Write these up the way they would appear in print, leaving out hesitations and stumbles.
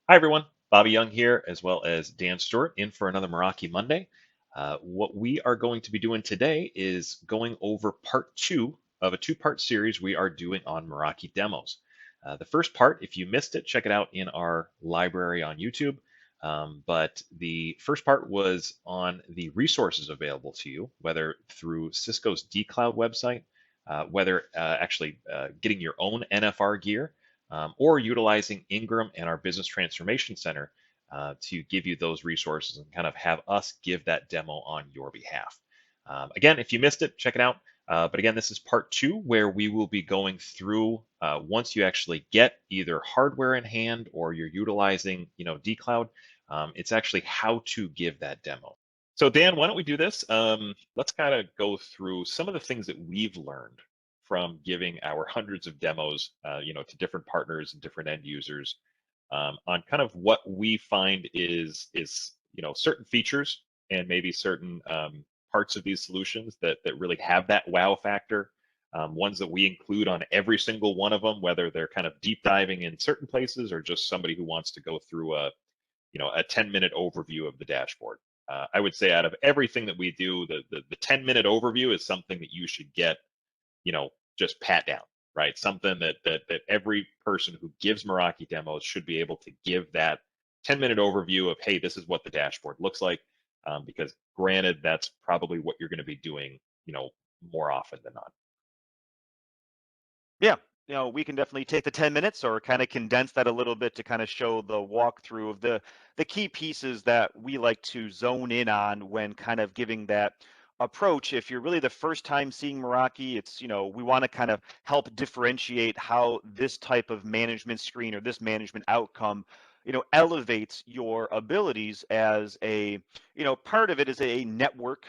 Hi, everyone. Bobby Young here, as well as Dan Stewart, in for another Meraki Monday. What we are going to be doing today is going over part two of a two-part series we are doing on Meraki demos. The first part, if you missed it, check it out in our library on YouTube. But the first part was on the resources available to you, whether through Cisco's dCloud website, whether actually getting your own NFR gear, or utilizing Ingram and our Business Transformation Center to give you those resources and kind of have us give that demo on your behalf. Again, if you missed it, check it out. But again, this is part two where we will be going through once you actually get either hardware in hand or you're utilizing, dCloud. It's actually how to give that demo. So Dan, why don't we do this? Let's kind of go through some of the things that we've learned from giving our hundreds of demos, to different partners and different end users, on kind of what we find is certain features and maybe certain parts of these solutions that really have that wow factor. Ones that we include on every single one of them, whether they're kind of deep diving in certain places or just somebody who wants to go through a 10-minute overview of the dashboard. I would say out of everything that we do, the 10-minute overview is something that you should get, just pat down, right? Something that every person who gives Meraki demos should be able to give that 10-minute overview of, hey, this is what the dashboard looks like. Because granted, that's probably what you're going to be doing, more often than not. Yeah, we can definitely take the 10 minutes or kind of condense that a little bit to kind of show the walkthrough of the key pieces that we like to zone in on when kind of giving that approach. If you're really the first time seeing Meraki, we want to kind of help differentiate how this type of management screen or this management outcome, elevates your abilities as part of it is a network,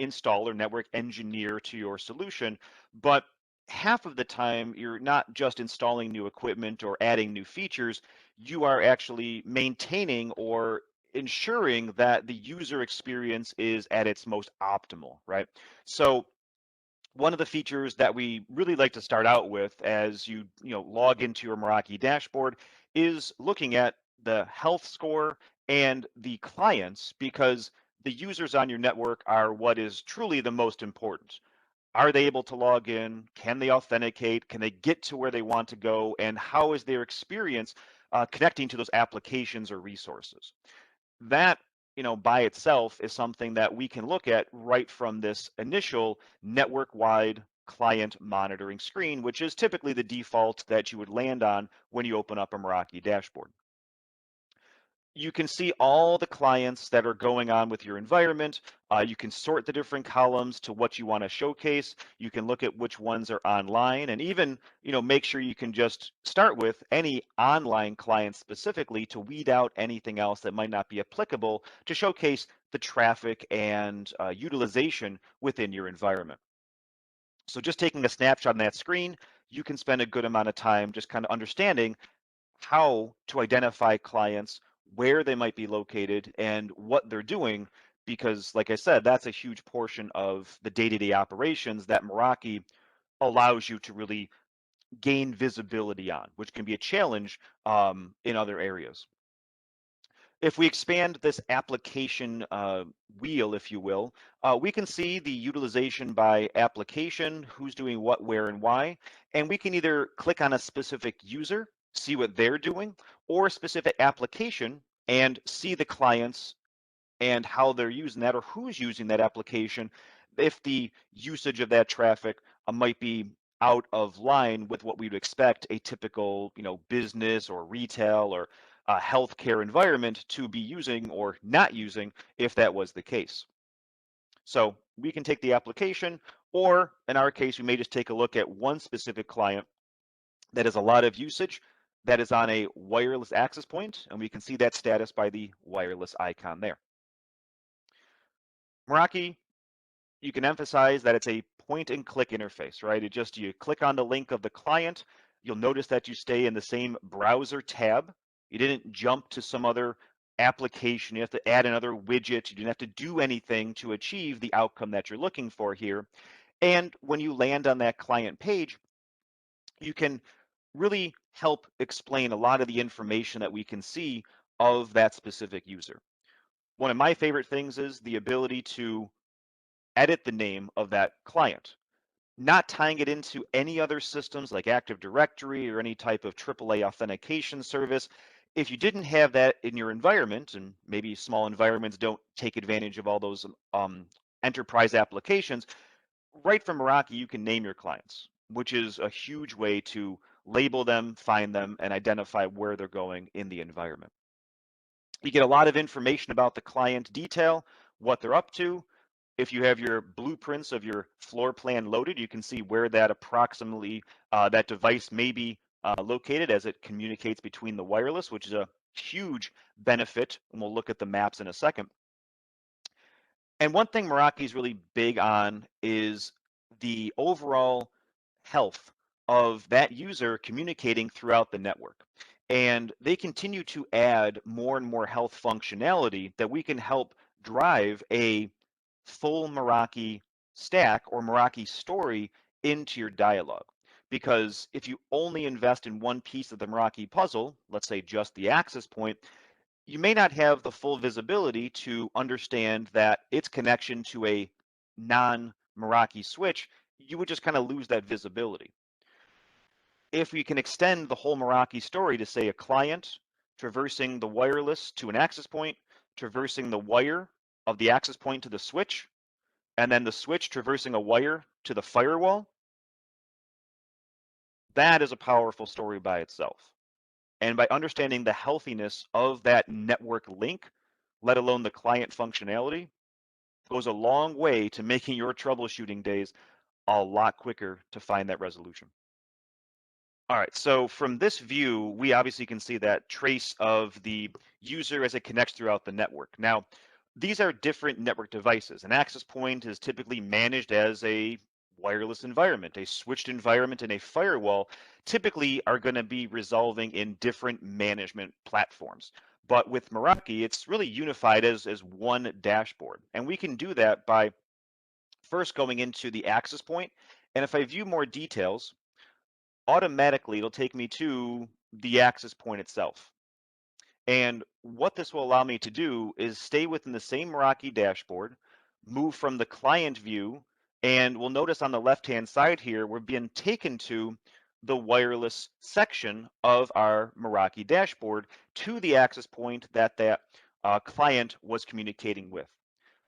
installer, network engineer to your solution. But half of the time you're not just installing new equipment or adding new features, you are actually maintaining or ensuring that the user experience is at its most optimal, right? So one of the features that we really like to start out with as you log into your Meraki dashboard is looking at the health score and the clients, because the users on your network are what is truly the most important. Are they able to log in? Can they authenticate? Can they get to where they want to go? And how is their experience connecting to those applications or resources? That, by itself is something that we can look at right from this initial network-wide client monitoring screen, which is typically the default that you would land on when you open up a Meraki dashboard. You can see all the clients that are going on with your environment. You can sort the different columns to what you want to showcase. You can look at which ones are online, and even make sure you can just start with any online client specifically to weed out anything else that might not be applicable to showcase the traffic and utilization within your environment. So just taking a snapshot on that screen, you can spend a good amount of time just kind of understanding how to identify clients, where they might be located, and what they're doing. Because, like I said, that's a huge portion of the day-to-day operations that Meraki allows you to really gain visibility on, which can be a challenge in other areas. If we expand this application wheel, if you will, we can see the utilization by application, who's doing what, where, and why. And we can either click on a specific user, see what they're doing, or a specific application and see the clients and how they're using that or who's using that application if the usage of that traffic might be out of line with what we'd expect a typical business or retail or healthcare environment to be using or not using if that was the case. So we can take the application, or in our case we may just take a look at one specific client that has a lot of usage that is on a wireless access point, and we can see that status by the wireless icon there. Meraki, you can emphasize that it's a point and click interface, right? You click on the link of the client. You'll notice that you stay in the same browser tab. You didn't jump to some other application. You have to add another widget. You didn't have to do anything to achieve the outcome that you're looking for here. And when you land on that client page, you can really help explain a lot of the information that we can see of that specific user. One of my favorite things is the ability to edit the name of that client, not tying it into any other systems like Active Directory or any type of AAA authentication service. If you didn't have that in your environment, and maybe small environments don't take advantage of all those enterprise applications, right from Meraki, you can name your clients, which is a huge way to label them, find them, and identify where they're going in the environment. You get a lot of information about the client detail, what they're up to. If you have your blueprints of your floor plan loaded, you can see where that approximately that device may be located as it communicates between the wireless, which is a huge benefit. And we'll look at the maps in a second. And one thing Meraki is really big on is the overall health of that user communicating throughout the network. And they continue to add more and more health functionality that we can help drive a full Meraki stack or Meraki story into your dialogue. Because if you only invest in one piece of the Meraki puzzle, let's say just the access point, you may not have the full visibility to understand that its connection to a non-Meraki switch, you would just kind of lose that visibility. If we can extend the whole Meraki story to say a client traversing the wireless to an access point, traversing the wire of the access point to the switch, and then the switch traversing a wire to the firewall, that is a powerful story by itself. And by understanding the healthiness of that network link, let alone the client functionality, goes a long way to making your troubleshooting days a lot quicker to find that resolution. All right, so from this view, we obviously can see that trace of the user as it connects throughout the network. Now, these are different network devices. An access point is typically managed as a wireless environment. A switched environment and a firewall typically are going to be resolving in different management platforms. But with Meraki, it's really unified as one dashboard. And we can do that by first going into the access point. And if I view more details, automatically it'll take me to the access point itself. And what this will allow me to do is stay within the same Meraki dashboard, move from the client view, and we'll notice on the left-hand side here, we're being taken to the wireless section of our Meraki dashboard to the access point that client was communicating with.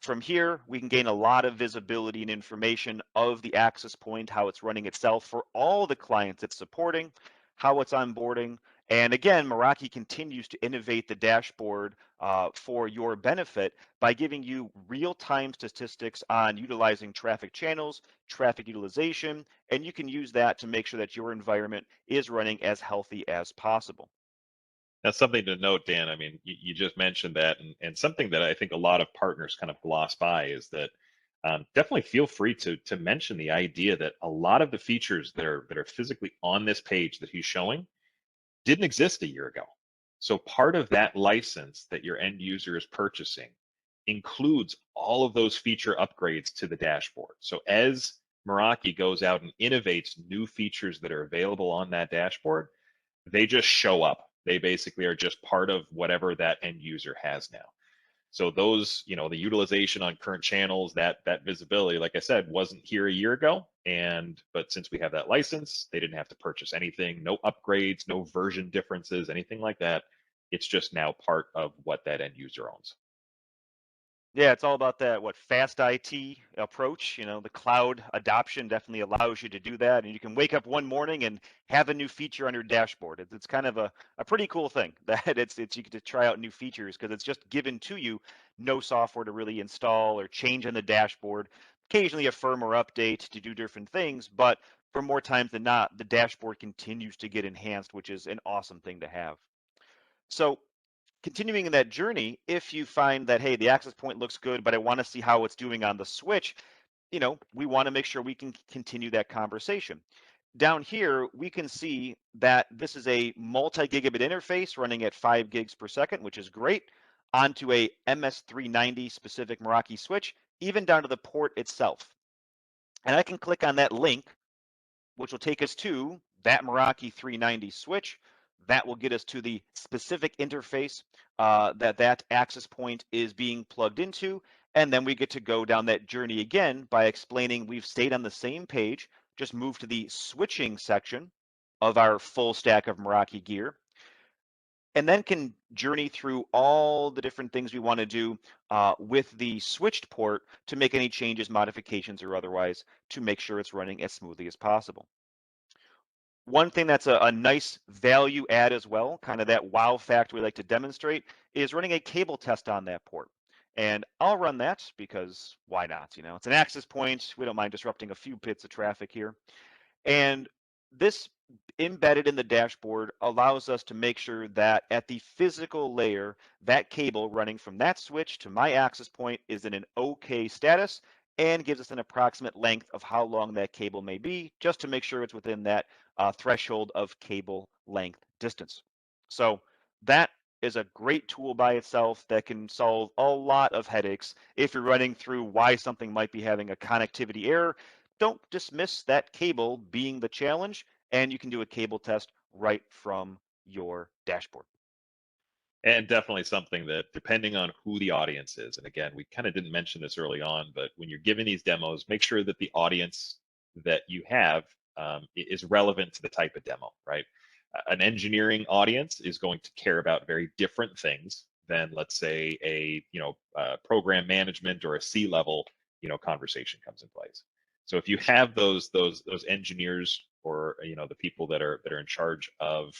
From here, we can gain a lot of visibility and information of the access point, how it's running itself for all the clients it's supporting, how it's onboarding. And again, Meraki continues to innovate the dashboard for your benefit by giving you real-time statistics on utilizing traffic channels, traffic utilization, and you can use that to make sure that your environment is running as healthy as possible. That's something to note, Dan. I mean, you just mentioned that, and something that I think a lot of partners kind of gloss by is that definitely feel free to mention the idea that a lot of the features that are physically on this page that he's showing didn't exist a year ago. So part of that license that your end user is purchasing includes all of those feature upgrades to the dashboard. So as Meraki goes out and innovates new features that are available on that dashboard, they just show up. They basically are just part of whatever that end user has now. So those, the utilization on current channels, that visibility, like I said, wasn't here a year ago. But since we have that license, they didn't have to purchase anything, no upgrades, no version differences, anything like that. It's just now part of what that end user owns. Yeah, it's all about that fast IT approach. The cloud adoption definitely allows you to do that, and you can wake up one morning and have a new feature on your dashboard. It's kind of a pretty cool thing that it's you get to try out new features because it's just given to you, no software to really install or change on the dashboard. Occasionally a firmware update to do different things, but for more times than not, the dashboard continues to get enhanced, which is an awesome thing to have. So continuing in that journey, if you find that, hey, the access point looks good, but I want to see how it's doing on the switch, we want to make sure we can continue that conversation. Down here, we can see that this is a multi-gigabit interface running at 5 gigs per second, which is great, onto a MS390 specific Meraki switch, even down to the port itself. And I can click on that link, which will take us to that Meraki 390 switch. That will get us to the specific interface that access point is being plugged into. And then we get to go down that journey again by explaining we've stayed on the same page, just move to the switching section of our full stack of Meraki gear, and then can journey through all the different things we want to do with the switched port to make any changes, modifications, or otherwise to make sure it's running as smoothly as possible. One thing that's a nice value add as well, kind of that wow factor we like to demonstrate, is running a cable test on that port. And I'll run that because why not? You know, it's an access point. We don't mind disrupting a few bits of traffic here. And this embedded in the dashboard allows us to make sure that at the physical layer, that cable running from that switch to my access point is in an okay status and gives us an approximate length of how long that cable may be, just to make sure it's within that threshold of cable length distance. So that is a great tool by itself that can solve a lot of headaches if you're running through why something might be having a connectivity error. Don't dismiss that cable being the challenge, and you can do a cable test right from your dashboard. And definitely something that, depending on who the audience is, and again, we kind of didn't mention this early on, but when you're giving these demos, make sure that the audience that you have is relevant to the type of demo, right? An engineering audience is going to care about very different things than, let's say, a program management or a C-level conversation comes in place. So if you have those engineers, or the people that are in charge of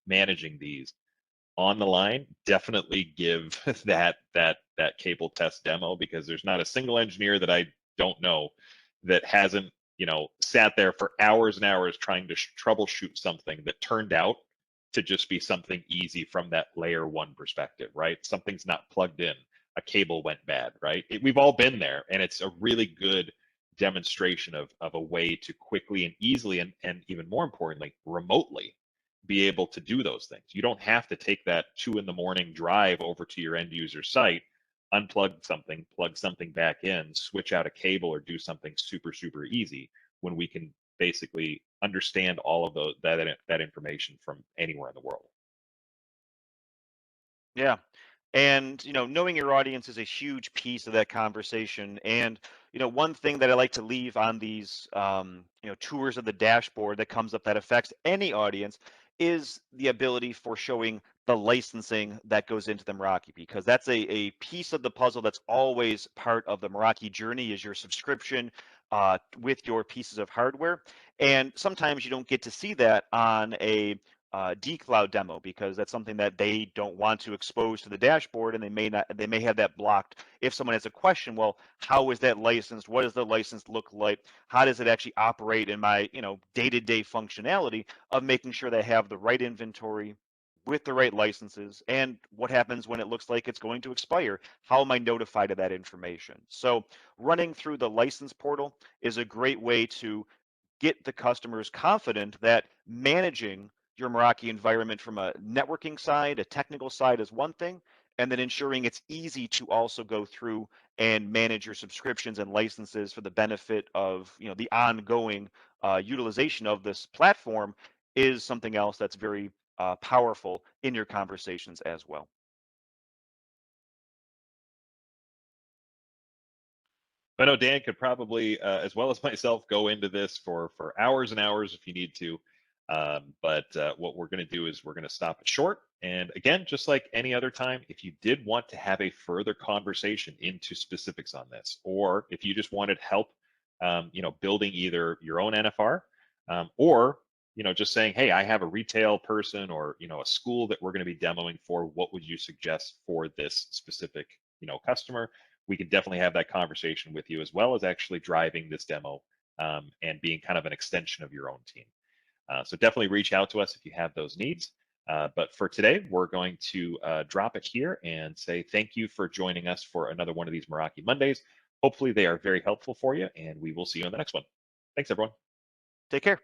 managing these on the line, definitely give that cable test demo, because there's not a single engineer that I don't know that hasn't sat there for hours and hours trying to troubleshoot something that turned out to just be something easy from that layer one perspective, right? Something's not plugged in, a cable went bad, right? We've all been there, and it's a really good demonstration of a way to quickly and easily, and even more importantly, remotely be able to do those things. You don't have to take that 2 in the morning drive over to your end user site, unplug something, plug something back in, switch out a cable, or do something super, super easy, when we can basically understand all of that information from anywhere in the world. Yeah. And, knowing your audience is a huge piece of that conversation. And, one thing that I like to leave on these, tours of the dashboard that comes up that affects any audience is the ability for showing the licensing that goes into the Meraki, because that's a piece of the puzzle that's always part of the Meraki journey is your subscription with your pieces of hardware. And sometimes you don't get to see that on a dcloud demo because that's something that they don't want to expose to the dashboard, and they may have that blocked. If someone has a question, well, how is that licensed? What does the license look like? How does it actually operate in my day-to-day functionality of making sure they have the right inventory with the right licenses? And what happens when it looks like it's going to expire? How am I notified of that information? So running through the license portal is a great way to get the customers confident that managing your Meraki environment from a networking side, a technical side is one thing, and then ensuring it's easy to also go through and manage your subscriptions and licenses for the benefit of the ongoing utilization of this platform is something else that's very powerful in your conversations as well. I know Dan could probably, as well as myself, go into this for hours and hours if you need to. But what we're going to do is we're going to stop it short. And again, just like any other time, if you did want to have a further conversation into specifics on this, or if you just wanted help, building either your own NFR, or just saying, hey, I have a retail person, or a school that we're going to be demoing for. What would you suggest for this specific customer? We can definitely have that conversation with you, as well as actually driving this demo, and being kind of an extension of your own team. So definitely reach out to us if you have those needs. But for today, we're going to drop it here and say thank you for joining us for another one of these Meraki Mondays. Hopefully they are very helpful for you, and we will see you on the next one. Thanks, everyone. Take care.